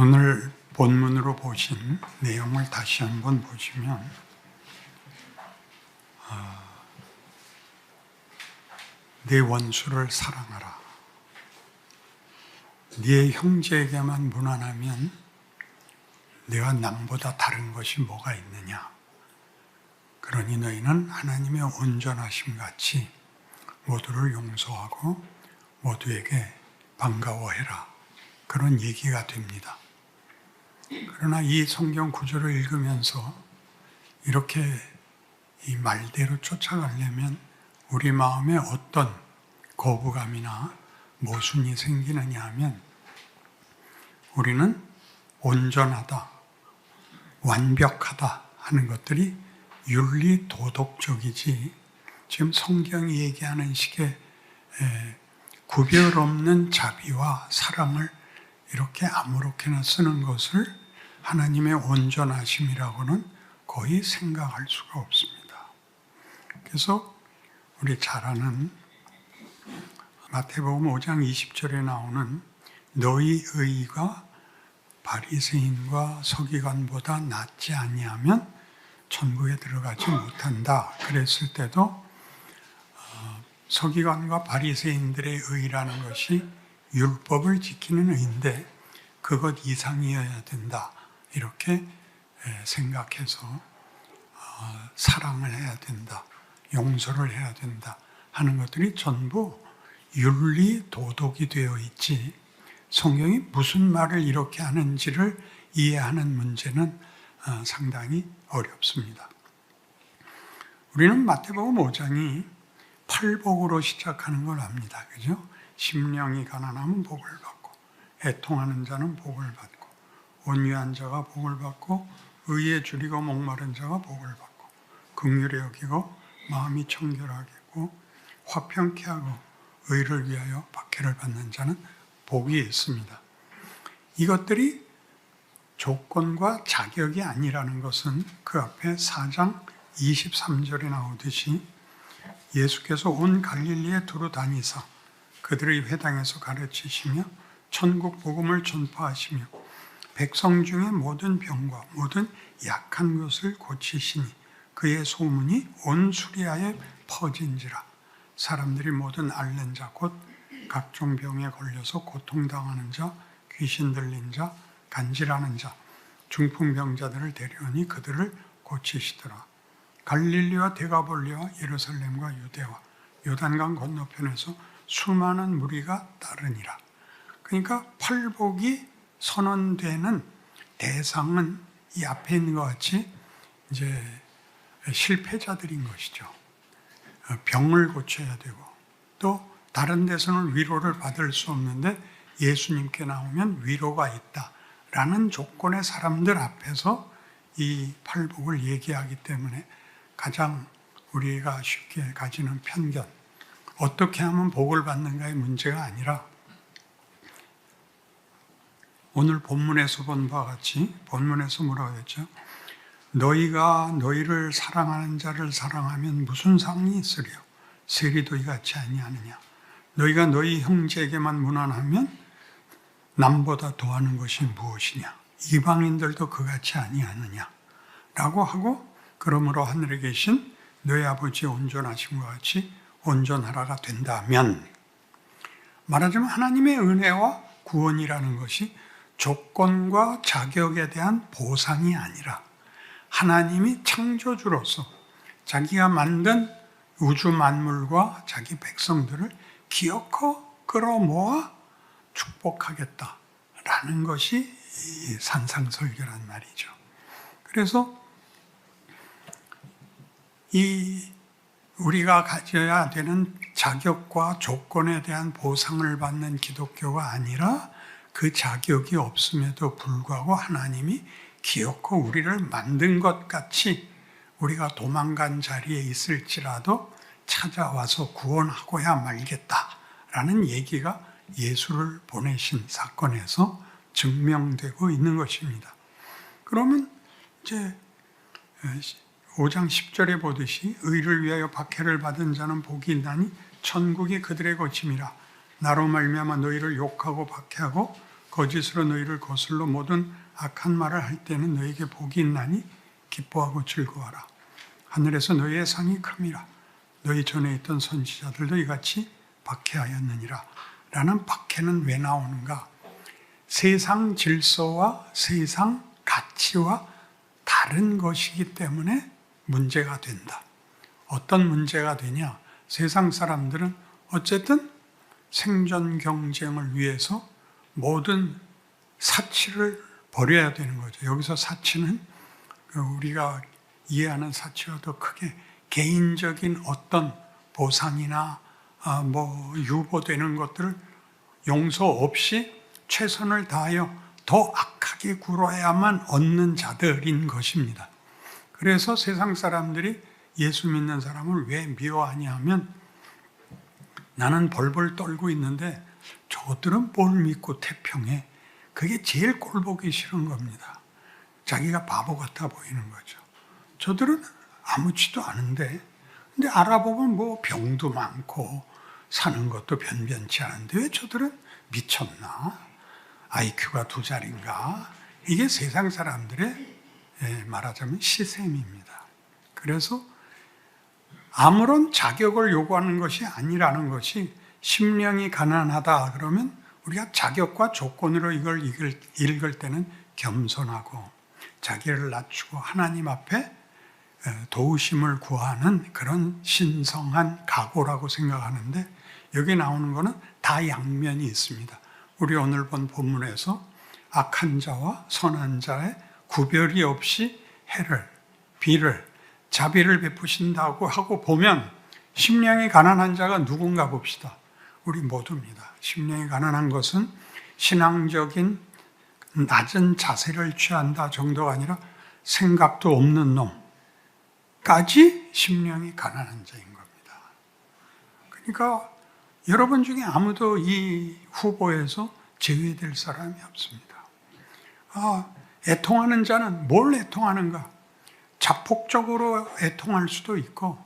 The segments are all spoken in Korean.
오늘 본문으로 보신 내용을 다시 한번 보시면 네 원수를 사랑하라. 네 형제에게만 무난하면 내가 남보다 다른 것이 뭐가 있느냐. 그러니 너희는 하나님의 온전하심 같이 모두를 용서하고 모두에게 반가워해라. 그런 얘기가 됩니다. 그러나 이 성경 구절을 읽으면서 이렇게 이 말대로 쫓아가려면 우리 마음에 어떤 거부감이나 모순이 생기느냐 하면 우리는 온전하다, 완벽하다 하는 것들이 윤리 도덕적이지 지금 성경이 얘기하는 식의 구별 없는 자비와 사랑을 이렇게 아무렇게나 쓰는 것을 하나님의 온전하심이라고는 거의 생각할 수가 없습니다. 그래서 우리 잘 아는 마태복음 5장 20절에 나오는 너희 의가 바리새인과 서기관보다 낫지 아니하면 천국에 들어가지 못한다. 그랬을 때도 서기관과 바리새인들의 의라는 것이 율법을 지키는 의인데 그것 이상이어야 된다. 이렇게 생각해서 사랑을 해야 된다. 용서를 해야 된다. 하는 것들이 전부 윤리 도덕이 되어 있지 성경이 무슨 말을 이렇게 하는지를 이해하는 문제는 상당히 어렵습니다. 우리는 마태복음 5장이 팔복으로 시작하는 걸 압니다. 그죠? 심령이 가난하면 복을 받고 애통하는 자는 복을 받고 온유한 자가 복을 받고 의에 줄이고 목마른 자가 복을 받고 긍휼히 여기고 마음이 청결하게 하고 화평케 하고 의를 위하여 박해를 받는 자는 복이 있습니다. 이것들이 조건과 자격이 아니라는 것은 그 앞에 4장 23절에 나오듯이 예수께서 온 갈릴리에 두루 다니사 그들의 회당에서 가르치시며 천국 복음을 전파하시며 백성 중에 모든 병과 모든 약한 것을 고치시니 그의 소문이 온 수리아에 퍼진지라. 사람들이 모든 앓는 자 곧 각종 병에 걸려서 고통당하는 자, 귀신 들린 자, 간질하는 자, 중풍병자들을 데려오니 그들을 고치시더라. 갈릴리와 데가볼리와 예루살렘과 유대와 요단강 건너편에서 수많은 무리가 따르니라. 그러니까 팔복이 선언되는 대상은 이 앞에 있는 것 같이 이제 실패자들인 것이죠. 병을 고쳐야 되고 또 다른 데서는 위로를 받을 수 없는데 예수님께 나오면 위로가 있다라는 조건의 사람들 앞에서 이 팔복을 얘기하기 때문에 가장 우리가 쉽게 가지는 편견, 어떻게 하면 복을 받는가의 문제가 아니라 오늘 본문에서 본 바와 같이 본문에서 뭐라고 했죠? 너희가 너희를 사랑하는 자를 사랑하면 무슨 상이 있으랴? 세리도 이같이 아니하느냐? 너희가 너희 형제에게만 무난하면 남보다 더하는 것이 무엇이냐? 이방인들도 그같이 아니하느냐? 라고 하고 그러므로 하늘에 계신 너희 아버지 온전하심과 같이 온전하라가 된다면 말하자면 하나님의 은혜와 구원이라는 것이 조건과 자격에 대한 보상이 아니라 하나님이 창조주로서 자기가 만든 우주 만물과 자기 백성들을 기어코 끌어모아 축복하겠다라는 것이 산상설교란 말이죠. 그래서 우리가 가져야 되는 자격과 조건에 대한 보상을 받는 기독교가 아니라 그 자격이 없음에도 불구하고 하나님이 기어코 우리를 만든 것 같이 우리가 도망간 자리에 있을지라도 찾아와서 구원하고야 말겠다라는 얘기가 예수를 보내신 사건에서 증명되고 있는 것입니다. 그러면 이제 5장 10절에 보듯이 의를 위하여 박해를 받은 자는 복이 있나니 천국이 그들의 것임이라. 나로 말미암아 너희를 욕하고 박해하고 거짓으로 너희를 거슬러 모든 악한 말을 할 때는 너희에게 복이 있나니 기뻐하고 즐거워하라. 하늘에서 너희의 상이 큼이라. 너희 전에 있던 선지자들도 이같이 박해하였느니라. 라는 박해는 왜 나오는가? 세상 질서와 세상 가치와 다른 것이기 때문에 문제가 된다. 어떤 문제가 되냐? 세상 사람들은 어쨌든 생존 경쟁을 위해서 모든 사치를 버려야 되는 거죠. 여기서 사치는 우리가 이해하는 사치와 더 크게 개인적인 어떤 보상이나 유보되는 것들을 용서 없이 최선을 다하여 더 악하게 굴어야만 얻는 자들인 것입니다. 그래서 세상 사람들이 예수 믿는 사람을 왜 미워하냐 하면 나는 벌벌 떨고 있는데 저들은 뭘 믿고 태평해. 그게 제일 꼴보기 싫은 겁니다. 자기가 바보 같아 보이는 거죠. 저들은 아무렇지도 않은데 근데 알아보면 뭐 병도 많고 사는 것도 변변치 않은데 왜 저들은 미쳤나? IQ가 2자리인가? 이게 세상 사람들의 말하자면 시샘입니다. 그래서 아무런 자격을 요구하는 것이 아니라는 것이 심령이 가난하다 그러면 우리가 자격과 조건으로 이걸 읽을 때는 겸손하고 자기를 낮추고 하나님 앞에 도우심을 구하는 그런 신성한 각오라고 생각하는데 여기 나오는 것은 다 양면이 있습니다. 우리 오늘 본 본문에서 악한 자와 선한 자의 구별이 없이 해를, 비를, 자비를 베푸신다고 하고 보면 심령이 가난한 자가 누군가 봅시다. 우리 모두입니다. 심령이 가난한 것은 신앙적인 낮은 자세를 취한다 정도가 아니라 생각도 없는 놈까지 심령이 가난한 자인 겁니다. 그러니까 여러분 중에 아무도 이 후보에서 제외될 사람이 없습니다. 애통하는 자는 뭘 애통하는가? 자폭적으로 애통할 수도 있고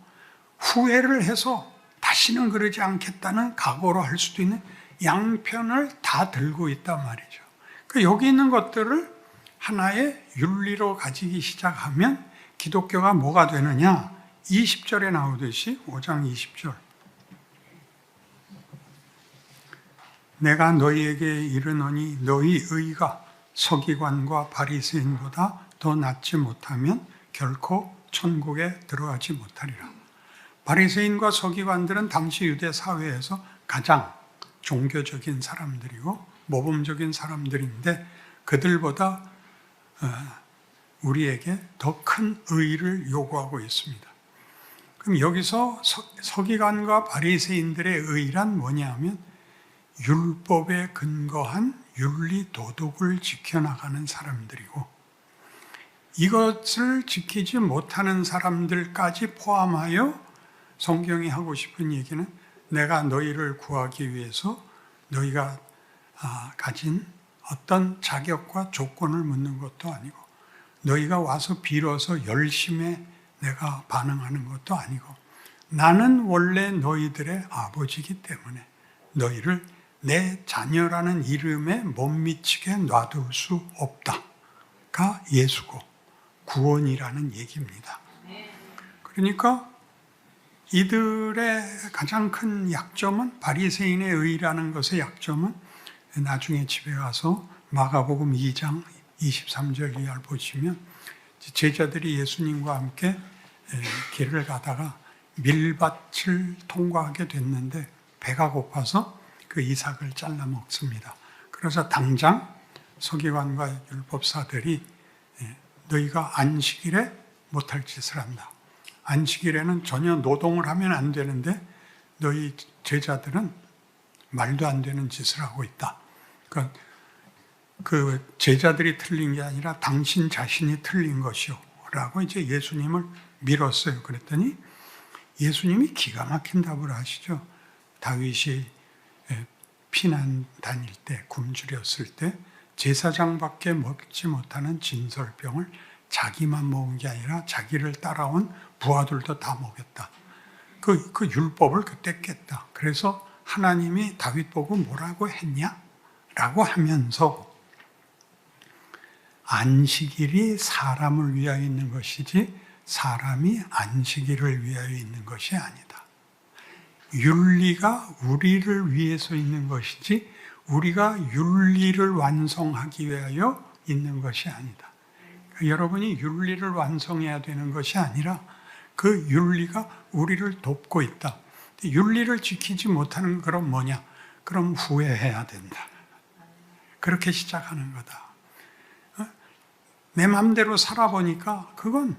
후회를 해서 다시는 그러지 않겠다는 각오로 할 수도 있는 양편을 다 들고 있단 말이죠. 여기 있는 것들을 하나의 윤리로 가지기 시작하면 기독교가 뭐가 되느냐? 20절에 나오듯이 5장 20절 내가 너희에게 이르노니 너희 의가 서기관과 바리새인보다 더 낫지 못하면 결코 천국에 들어가지 못하리라. 바리새인과 서기관들은 당시 유대 사회에서 가장 종교적인 사람들이고 모범적인 사람들인데 그들보다 우리에게 더 큰 의를 요구하고 있습니다. 그럼 여기서 서기관과 바리새인들의 의란 뭐냐면 율법에 근거한 윤리 도덕을 지켜나가는 사람들이고 이것을 지키지 못하는 사람들까지 포함하여 성경이 하고 싶은 얘기는 내가 너희를 구하기 위해서 너희가 가진 어떤 자격과 조건을 묻는 것도 아니고 너희가 와서 빌어서 열심히 내가 반응하는 것도 아니고 나는 원래 너희들의 아버지이기 때문에 너희를 내 자녀라는 이름에 못 미치게 놔둘 수 없다가 예수고 구원이라는 얘기입니다. 그러니까 이들의 가장 큰 약점은 바리새인의 의라는 것의 약점은 나중에 집에 가서 마가복음 2장 23절 이하를 보시면 제자들이 예수님과 함께 길을 가다가 밀밭을 통과하게 됐는데 배가 고파서 그 이삭을 잘라 먹습니다. 그래서 당장 서기관과 율법사들이 너희가 안식일에 못할 짓을 한다. 안식일에는 전혀 노동을 하면 안 되는데 너희 제자들은 말도 안 되는 짓을 하고 있다. 그러니까 그 제자들이 틀린 게 아니라 당신 자신이 틀린 것이요 라고 이제 예수님을 밀었어요. 그랬더니 예수님이 기가 막힌 답을 하시죠. 다윗이 피난 다닐 때 굶주렸을 때 제사장밖에 먹지 못하는 진설병을 자기만 먹은 게 아니라 자기를 따라온 부하들도 다 먹였다. 그 율법을 그때 깼다. 그래서 하나님이 다윗 보고 뭐라고 했냐? 라고 하면서 안식일이 사람을 위하여 있는 것이지 사람이 안식일을 위하여 있는 것이 아니다. 윤리가 우리를 위해서 있는 것이지 우리가 윤리를 완성하기 위하여 있는 것이 아니다. 그러니까 여러분이 윤리를 완성해야 되는 것이 아니라 그 윤리가 우리를 돕고 있다. 윤리를 지키지 못하는 그럼 뭐냐? 그럼 후회해야 된다. 그렇게 시작하는 거다. 내 마음대로 살아보니까 그건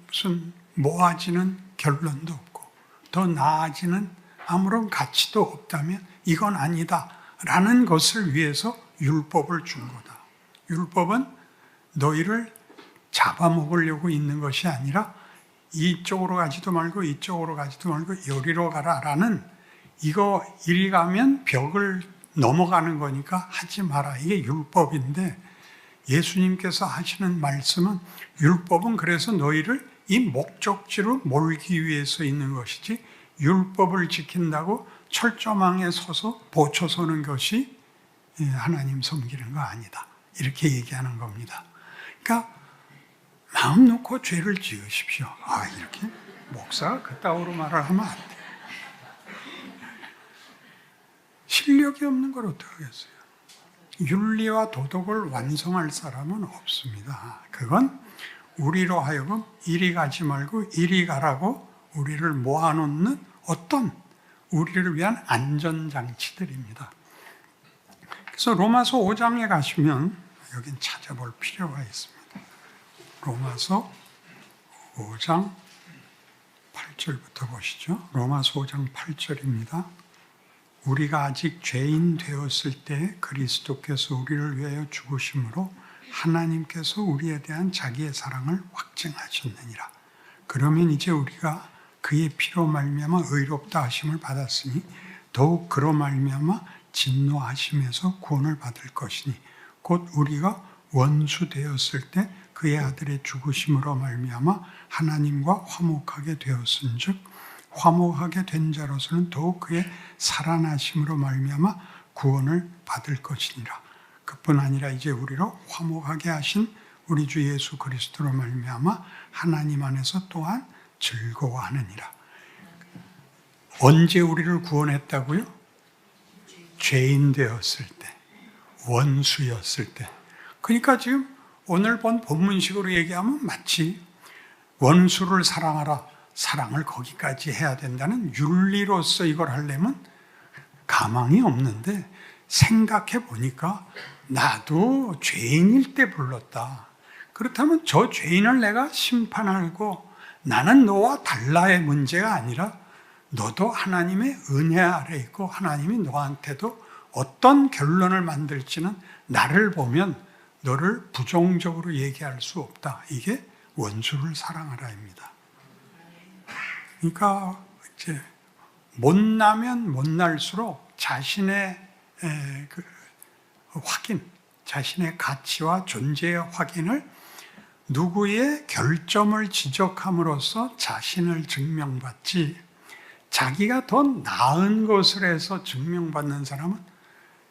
무슨 모아지는 결론도 없고 더 나아지는 아무런 가치도 없다면 이건 아니다 라는 것을 위해서 율법을 준 거다. 율법은 너희를 잡아먹으려고 있는 것이 아니라 이쪽으로 가지도 말고 이쪽으로 가지도 말고 여기로 가라 라는, 이거 이리 가면 벽을 넘어가는 거니까 하지 마라. 이게 율법인데 예수님께서 하시는 말씀은 율법은 그래서 너희를 이 목적지로 몰기 위해서 있는 것이지 율법을 지킨다고 철조망에 서서 보초 서는 것이 하나님 섬기는 거 아니다. 이렇게 얘기하는 겁니다. 그러니까 마음 놓고 죄를 지으십시오. 이렇게 목사가 그따위로 말을 하면 안 돼. 실력이 없는 걸 어떻게 하겠어요? 윤리와 도덕을 완성할 사람은 없습니다. 그건 우리로 하여금 이리 가지 말고 이리 가라고 우리를 모아놓는 어떤 우리를 위한 안전장치들입니다. 그래서 로마서 5장에 가시면 여긴 찾아볼 필요가 있습니다. 로마서 5장 8절부터 보시죠. 로마서 5장 8절입니다. 우리가 아직 죄인 되었을 때 그리스도께서 우리를 위하여 죽으심으로 하나님께서 우리에 대한 자기의 사랑을 확증하셨느니라. 그러면 이제 우리가 그의 피로 말미암아 의롭다 하심을 받았으니 더욱 그로 말미암아 진노하심에서 구원을 받을 것이니 곧 우리가 원수 되었을 때 그의 아들의 죽으심으로 말미암아 하나님과 화목하게 되었은즉 화목하게 된 자로서는 더욱 그의 살아나심으로 말미암아 구원을 받을 것이니라. 그뿐 아니라 이제 우리로 화목하게 하신 우리 주 예수 그리스도로 말미암아 하나님 안에서 또한 즐거워하느니라. 언제 우리를 구원했다고요? 죄인 되었을 때, 원수였을 때. 그러니까 지금 오늘 본 본문식으로 얘기하면 마치 원수를 사랑하라, 사랑을 거기까지 해야 된다는 윤리로서 이걸 하려면 가망이 없는데 생각해 보니까 나도 죄인일 때 불렀다. 그렇다면 저 죄인을 내가 심판하고 나는 너와 달라의 문제가 아니라 너도 하나님의 은혜 아래 있고 하나님이 너한테도 어떤 결론을 만들지는 나를 보면 너를 부정적으로 얘기할 수 없다. 이게 원수를 사랑하라입니다. 그러니까 이제 못나면 못날수록 자신의 확인, 자신의 가치와 존재의 확인을 누구의 결점을 지적함으로써 자신을 증명받지, 자기가 더 나은 것을 해서 증명받는 사람은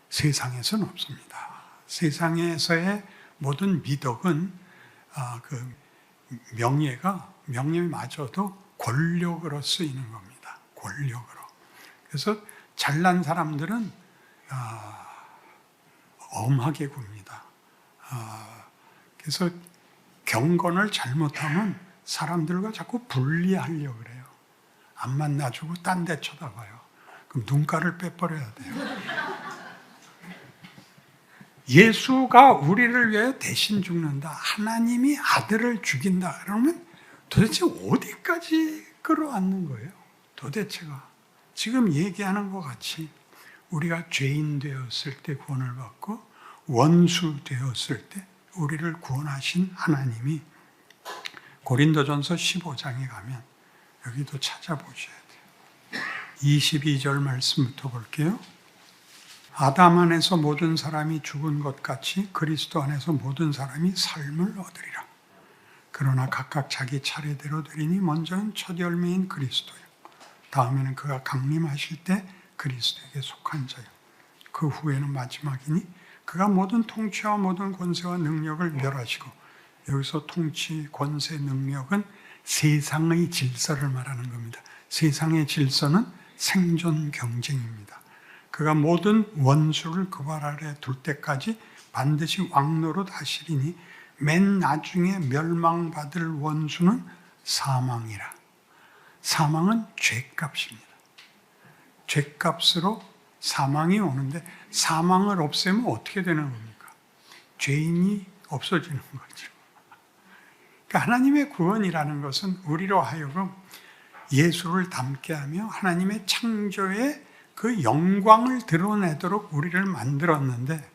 세상에서는 없습니다. 세상에서의 모든 미덕은 그 명예마저도 권력으로 쓰이는 겁니다. 권력으로. 그래서 잘난 사람들은 엄하게 굽니다. 그래서 경건을 잘못하면 사람들과 자꾸 분리하려고 그래요. 안 만나주고 딴 데 쳐다봐요. 그럼 눈가를 빼버려야 돼요. 예수가 우리를 위해 대신 죽는다. 하나님이 아들을 죽인다. 그러면 도대체 어디까지 끌어안는 거예요? 도대체가. 지금 얘기하는 것 같이 우리가 죄인 되었을 때 구원을 받고 원수 되었을 때 우리를 구원하신 하나님이 고린도전서 15장에 가면 여기도 찾아보셔야 돼요. 22절 말씀부터 볼게요. 아담 안에서 모든 사람이 죽은 것 같이 그리스도 안에서 모든 사람이 삶을 얻으리라. 그러나 각각 자기 차례대로 되리니 먼저는 첫 열매인 그리스도요. 다음에는 그가 강림하실 때 그리스도에게 속한 자요. 그 후에는 마지막이니 그가 모든 통치와 모든 권세와 능력을 멸하시고, 여기서 통치, 권세, 능력은 세상의 질서를 말하는 겁니다. 세상의 질서는 생존 경쟁입니다. 그가 모든 원수를 그 발 아래 둘 때까지 반드시 왕노릇 하시리니 맨 나중에 멸망받을 원수는 사망이라. 사망은 죄값입니다. 죄값으로 사망이 오는데, 사망을 없애면 어떻게 되는 겁니까? 죄인이 없어지는 거죠. 그러니까 하나님의 구원이라는 것은 우리로 하여금 예수를 닮게 하며 하나님의 창조의 그 영광을 드러내도록 우리를 만들었는데,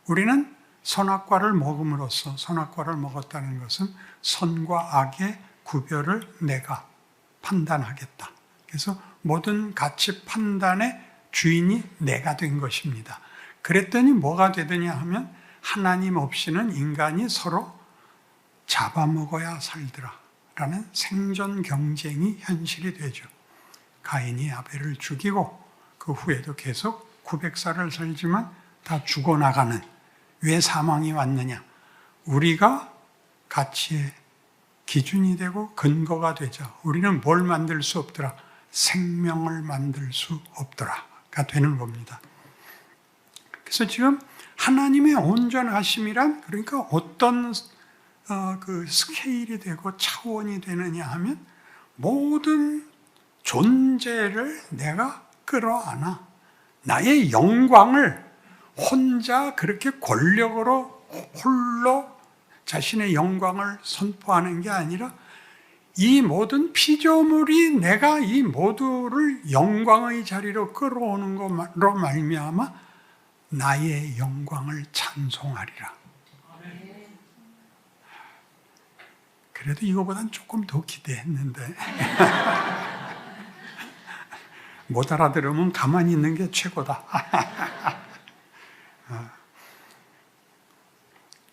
우리는 선악과를 먹음으로써, 선악과를 먹었다는 것은 선과 악의 구별을 내가 판단하겠다. 그래서 모든 가치 판단의 주인이 내가 된 것입니다. 그랬더니 뭐가 되더냐 하면, 하나님 없이는 인간이 서로 잡아먹어야 살더라 라는 생존 경쟁이 현실이 되죠. 가인이 아벨을 죽이고 그 후에도 계속 900살을 살지만 다 죽어나가는, 왜 사망이 왔느냐? 우리가 가치의 기준이 되고 근거가 되자 우리는 뭘 만들 수 없더라? 생명을 만들 수 없더라가 되는 겁니다. 그래서 지금 하나님의 온전하심이란, 그러니까 어떤 그 스케일이 되고 차원이 되느냐 하면, 모든 존재를 내가 끌어안아 나의 영광을 혼자 그렇게 권력으로 홀로 자신의 영광을 선포하는 게 아니라, 이 모든 피조물이 내가 이 모두를 영광의 자리로 끌어오는 것으로 말미암아 나의 영광을 찬송하리라. 그래도 이거보단 조금 더 기대했는데 못 알아들으면 가만히 있는 게 최고다.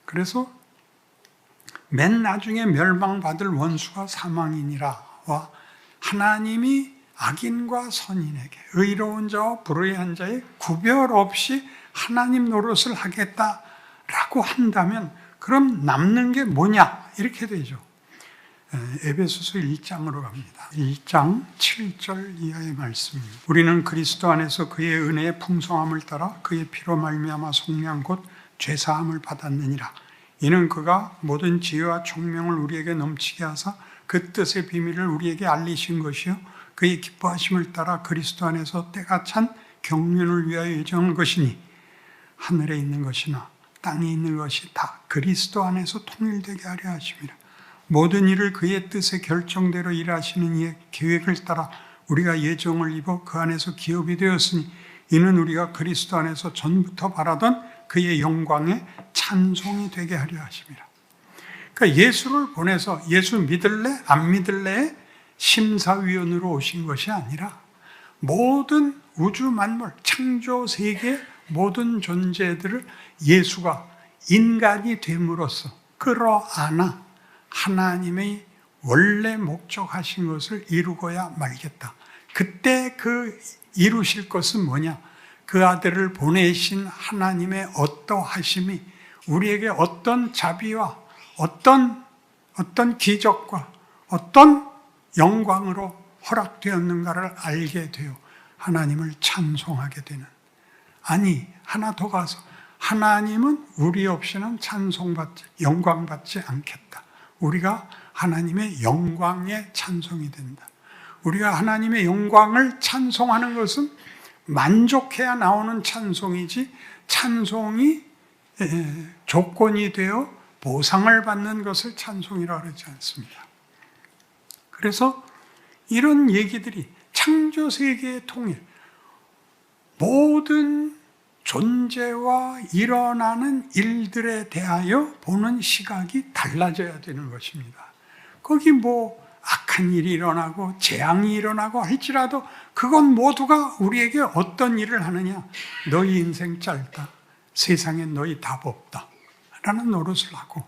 그래서 맨 나중에 멸망받을 원수가 사망이니라와, 하나님이 악인과 선인에게, 의로운 자와 불의한 자의 구별 없이 하나님 노릇을 하겠다라고 한다면, 그럼 남는 게 뭐냐? 이렇게 되죠. 에베소서 1장으로 갑니다. 1장 7절 이하의 말씀입니다. 우리는 그리스도 안에서 그의 은혜의 풍성함을 따라 그의 피로 말미암아 속량 곧 죄사함을 받았느니라. 이는 그가 모든 지혜와 총명을 우리에게 넘치게 하사 그 뜻의 비밀을 우리에게 알리신 것이요, 그의 기뻐하심을 따라 그리스도 안에서 때가 찬 경륜을 위하여 예정한 것이니, 하늘에 있는 것이나 땅에 있는 것이 다 그리스도 안에서 통일되게 하려 하심이라. 모든 일을 그의 뜻의 결정대로 일하시는 이의 계획을 따라 우리가 예정을 입어 그 안에서 기업이 되었으니, 이는 우리가 그리스도 안에서 전부터 바라던 그의 영광의 찬송이 되게 하려 하심이라. 그러니까 예수를 보내서 예수 믿을래 안 믿을래의 심사위원으로 오신 것이 아니라, 모든 우주 만물 창조 세계 모든 존재들을 예수가 인간이 됨으로써 끌어안아 하나님의 원래 목적하신 것을 이루고야 말겠다. 그때 그 이루실 것은 뭐냐? 그 아들을 보내신 하나님의 어떠하심이 우리에게 어떤 자비와 어떤 기적과 어떤 영광으로 허락되었는가를 알게 되어 하나님을 찬송하게 되는, 아니 하나 더 가서 하나님은 우리 없이는 찬송받지, 영광받지 않겠다. 우리가 하나님의 영광의 찬송이 된다. 우리가 하나님의 영광을 찬송하는 것은 만족해야 나오는 찬송이지, 찬송이 조건이 되어 보상을 받는 것을 찬송이라고 하지 않습니다. 그래서 이런 얘기들이 창조 세계의 통일, 모든 존재와 일어나는 일들에 대하여 보는 시각이 달라져야 되는 것입니다. 거기 뭐 악한 일이 일어나고 재앙이 일어나고 할지라도 그건 모두가 우리에게 어떤 일을 하느냐? 너희 인생 짧다. 세상엔 너희 답 없다. 라는 노릇을 하고,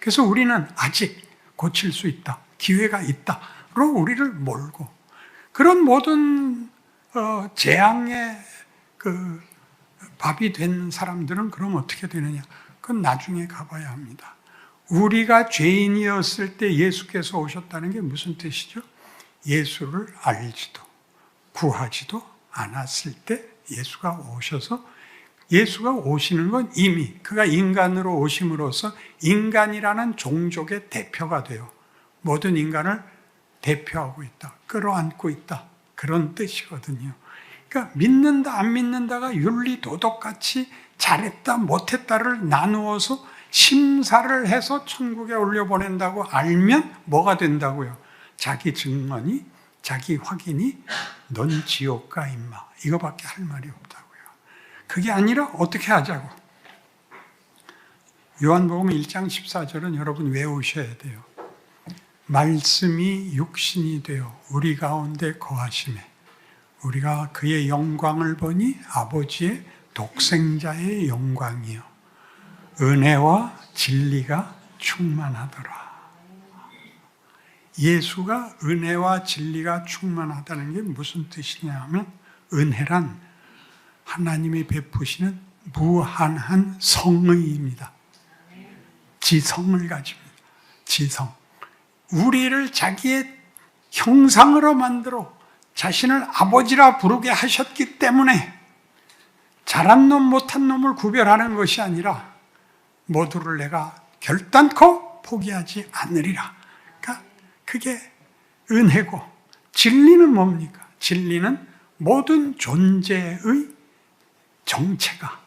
그래서 우리는 아직 고칠 수 있다. 기회가 있다로 우리를 몰고, 그런 모든 재앙의 그 밥이 된 사람들은 그럼 어떻게 되느냐? 그건 나중에 가봐야 합니다. 우리가 죄인이었을 때 예수께서 오셨다는 게 무슨 뜻이죠? 예수를 알지도 구하지도 않았을 때 예수가 오셔서, 예수가 오시는 건 이미 그가 인간으로 오심으로써 인간이라는 종족의 대표가 돼요. 모든 인간을 대표하고 있다, 끌어안고 있다, 그런 뜻이거든요. 그러니까 믿는다 안 믿는다가 윤리 도덕같이 잘했다 못했다를 나누어서 심사를 해서 천국에 올려보낸다고 알면 뭐가 된다고요? 자기 증언이, 자기 확인이 넌 지옥 가 임마, 이거밖에 할 말이 없다고요. 그게 아니라 어떻게 하자고? 요한복음 1장 14절은 여러분 외우셔야 돼요. 말씀이 육신이 되어 우리 가운데 거하심에 우리가 그의 영광을 보니 아버지의 독생자의 영광이요 은혜와 진리가 충만하더라. 예수가 은혜와 진리가 충만하다는 게 무슨 뜻이냐 하면, 은혜란 하나님이 베푸시는 무한한 성의입니다. 지성을 가집니다. 지성. 우리를 자기의 형상으로 만들어 자신을 아버지라 부르게 하셨기 때문에 잘한 놈 못한 놈을 구별하는 것이 아니라 모두를 내가 결단코 포기하지 않으리라. 그러니까 그게 은혜고, 진리는 뭡니까? 진리는 모든 존재의 정체가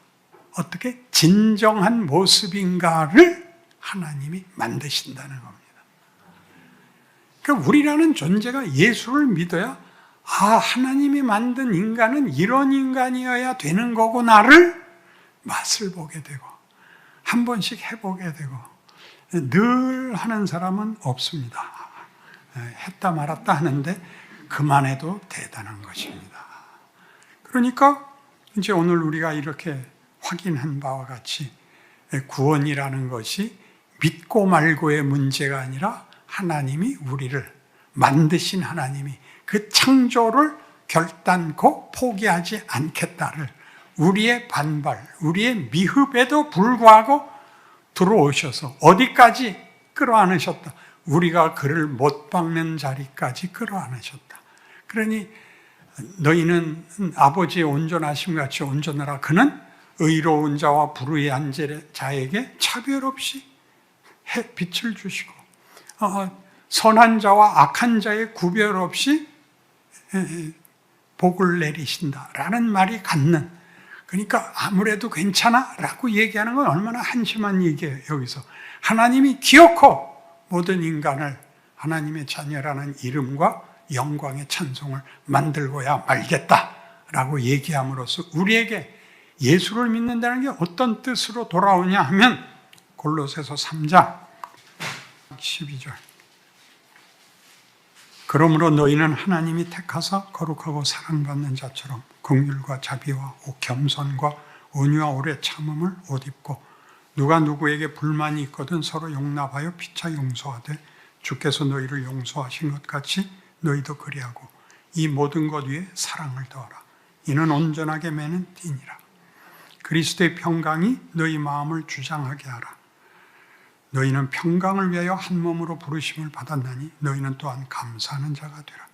어떻게 진정한 모습인가를 하나님이 만드신다는 겁니다. 그러니까 우리라는 존재가 예수를 믿어야, 아, 하나님이 만든 인간은 이런 인간이어야 되는 거구나를 맛을 보게 되고 한 번씩 해보게 되고, 늘 하는 사람은 없습니다. 했다 말았다 하는데 그만해도 대단한 것입니다. 그러니까 이제 오늘 우리가 이렇게 확인한 바와 같이 구원이라는 것이 믿고 말고의 문제가 아니라 하나님이 우리를 만드신 하나님이 그 창조를 결단코 포기하지 않겠다를 우리의 반발, 우리의 미흡에도 불구하고 들어오셔서 어디까지 끌어안으셨다. 우리가 그를 못 박는 자리까지 끌어안으셨다. 그러니 너희는 아버지의 온전하심 같이 온전하라. 그는 의로운 자와 불의한 자에게 차별 없이 빛을 주시고 선한 자와 악한 자의 구별 없이 복을 내리신다라는 말이 갖는, 그러니까 아무래도 괜찮아 라고 얘기하는 건 얼마나 한심한 얘기예요. 여기서 하나님이 기어코 모든 인간을 하나님의 자녀라는 이름과 영광의 찬송을 만들고야 말겠다라고 얘기함으로써 우리에게 예수를 믿는다는 게 어떤 뜻으로 돌아오냐 하면, 골로새서 3장 12절. 그러므로 너희는 하나님이 택하사 거룩하고 사랑받는 자처럼 긍휼과 자비와 겸손과 온유와 오래 참음을 옷 입고, 누가 누구에게 불만이 있거든 서로 용납하여 피차 용서하되 주께서 너희를 용서하신 것 같이 너희도 그리하고 이 모든 것 위에 사랑을 더하라. 이는 온전하게 매는 띠니라. 그리스도의 평강이 너희 마음을 주장하게 하라. 너희는 평강을 위하여 한 몸으로 부르심을 받았나니 너희는 또한 감사하는 자가 되라.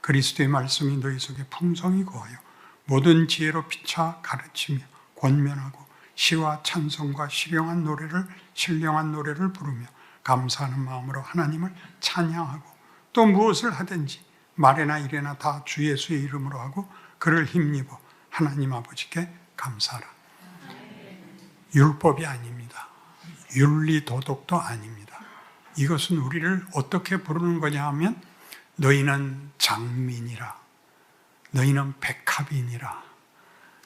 그리스도의 말씀이 너희 속에 풍성히 거하여 모든 지혜로 피차 가르치며 권면하고 시와 찬송과 신령한 노래를 부르며 감사하는 마음으로 하나님을 찬양하고, 또 무엇을 하든지 말에나 일에나 다 주 예수의 이름으로 하고 그를 힘입어 하나님 아버지께 감사하라. 율법이 아닙니다. 윤리 도덕도 아닙니다. 이것은 우리를 어떻게 부르는 거냐 하면, 너희는 장민이라, 너희는 백합인이라,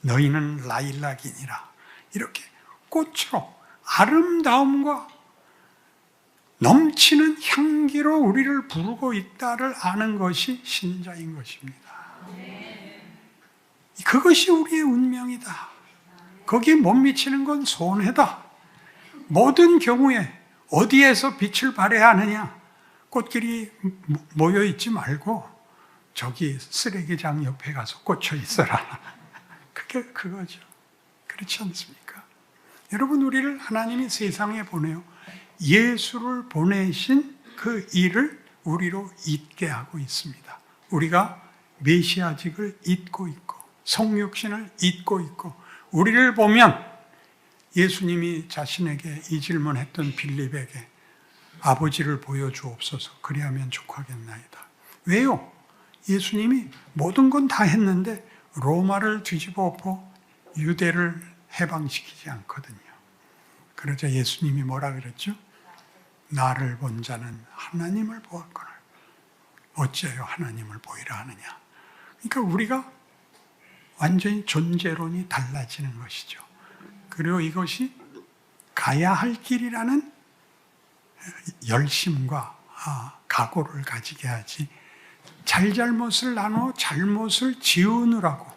너희는 라일락이니라, 이렇게 꽃으로 아름다움과 넘치는 향기로 우리를 부르고 있다를 아는 것이 신자인 것입니다. 그것이 우리의 운명이다. 거기에 못 미치는 건 손해다. 모든 경우에 어디에서 빛을 발해야 하느냐? 꽃길이 모여 있지 말고 저기 쓰레기장 옆에 가서 꽂혀 있어라. 그게 그거죠. 그렇지 않습니까? 여러분, 우리를 하나님이 세상에 보내요. 예수를 보내신 그 일을 우리로 잊게 하고 있습니다. 우리가 메시아직을 잊고 있고 성육신을 잊고 있고, 우리를 보면 예수님이 자신에게 이 질문했던 빌립에게 아버지를 보여주옵소서, 그리하면 족하겠나이다. 왜요? 예수님이 모든 건 다 했는데 로마를 뒤집어 엎어 유대를 해방시키지 않거든요. 그러자 예수님이 뭐라 그랬죠? 나를 본 자는 하나님을 보았거늘 어찌하여 하나님을 보이라 하느냐. 그러니까 우리가 완전히 존재론이 달라지는 것이죠. 그리고 이것이 가야 할 길이라는 열심과 각오를 가지게 하지, 잘잘못을 나눠 잘못을 지우느라고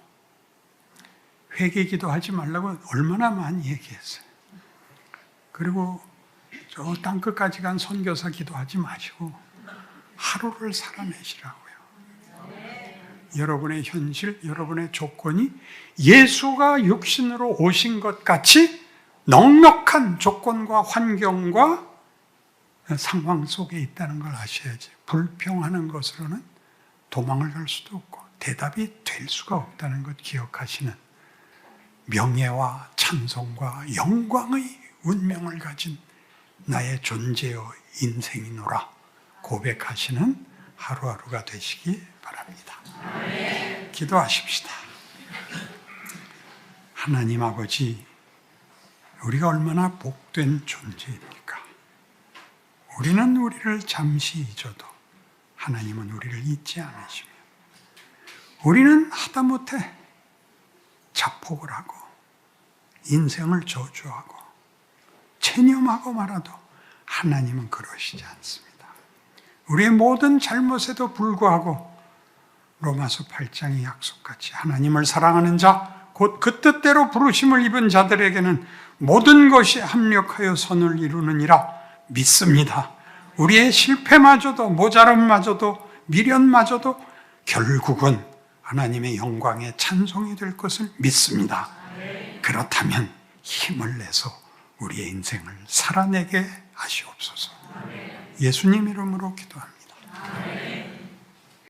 회개기도 하지 말라고 얼마나 많이 얘기했어요. 그리고 저 땅끝까지 간 선교사 기도하지 마시고 하루를 살아내시라고요. 여러분의 현실, 여러분의 조건이 예수가 육신으로 오신 것 같이 넉넉한 조건과 환경과 상황 속에 있다는 걸 아셔야지. 불평하는 것으로는 도망을 갈 수도 없고 대답이 될 수가 없다는 것 기억하시는, 명예와 찬송과 영광의 운명을 가진 나의 존재여 인생이노라 고백하시는 하루하루가 되시기 바랍니다. 기도하십시다. 하나님 아버지, 우리가 얼마나 복된 존재입니까? 우리는 우리를 잠시 잊어도 하나님은 우리를 잊지 않으시며, 우리는 하다못해 자폭을 하고 인생을 저주하고 체념하고 말아도 하나님은 그러시지 않습니다. 우리의 모든 잘못에도 불구하고 로마서 8장의 약속같이 하나님을 사랑하는 자, 곧 그 뜻대로 부르심을 입은 자들에게는 모든 것이 합력하여 선을 이루느니라 믿습니다. 우리의 실패마저도, 모자람마저도, 미련마저도 결국은 하나님의 영광의 찬송이 될 것을 믿습니다. 그렇다면 힘을 내서 우리의 인생을 살아내게 하시옵소서. 예수님 이름으로 기도합니다.